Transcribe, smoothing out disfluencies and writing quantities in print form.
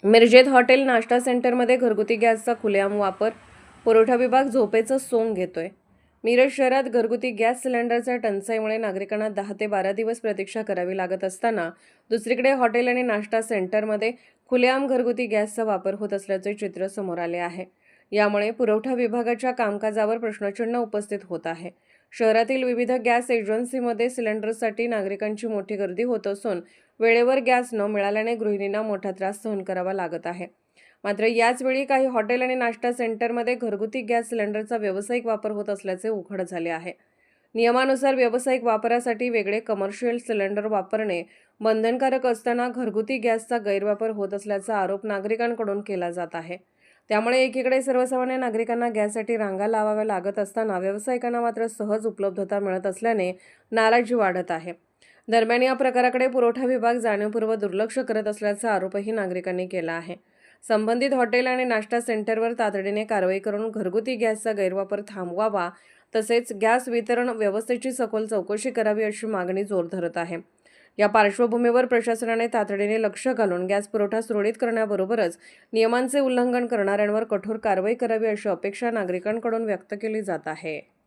मिरजेत hotel नाश्ता सेंटरमध्ये घरगुती गॅसचा खुलेआम वापर, पुरवठा विभाग झोपेचं सोंग घेतोय. मिरज शहरात घरगुती गॅस सिलेंडरच्या टंचाईमुळे नागरिकांना 10 ते 12 दिवस प्रतीक्षा करावी लागत असताना दुसरीकडे हॉटेल आणि नाश्ता सेंटरमध्ये खुलेआम घरगुती गॅसचा वापर होत असल्याचे चित्र समोर आले आहे. यामुळे पुरवठा विभागाच्या कामकाजावर प्रश्नचिन्ह उपस्थित होत आहे. शहरातील विविध गॅस एजन्सीमध्ये सिलेंडरसाठी नागरिकांची मोठी गर्दी होत असून वेळेवर गॅस न मिळाल्याने गृहिणींना मोठा त्रास सहन करावा लागत आहे. मात्र याच वेळी काही हॉटेल आणि नाश्ता सेंटरमध्ये घरगुती गॅस सिलेंडरचा व्यावसायिक वापर होत असल्याचे उघड झाले आहे. नियमानुसार व्यावसायिक वापरासाठी वेगळे कमर्शियल सिलेंडर वापरणे बंधनकारक असताना घरगुती गॅसचा गैरवापर होत असल्याचा आरोप नागरिकांकडून केला जात आहे. त्यामुळे एकीकडे सर्वसामान्य नागरिकांना गॅससाठी रांगा लावाव्या लागत असताना व्यावसायिकांना मात्र सहज उपलब्धता मिळत असल्याने नाराजी वाढत आहे. दरम्यान या प्रकाराकडे पुरवठा विभाग जाणीवपूर्वक दुर्लक्ष करत असल्याचा आरोपही नागरिकांनी केला आहे. संबंधित हॉटेल आणि नाश्ता सेंटरवर तातडीने कारवाई करून घरगुती गॅसचा गैरवापर थांबवावा, तसेच गॅस वितरण व्यवस्थेची सखोल चौकशी करावी अशी मागणी जोर धरत आहे. या पार्श्वभूमीवर प्रशासनाने तातडीने लक्ष घालून गॅस पुरवठा सुरळीत करण्याबरोबरच नियमांचे उल्लंघन करणाऱ्यांवर कठोर कारवाई करावी अशी अपेक्षा नागरिकांकडून व्यक्त केली जात आहे.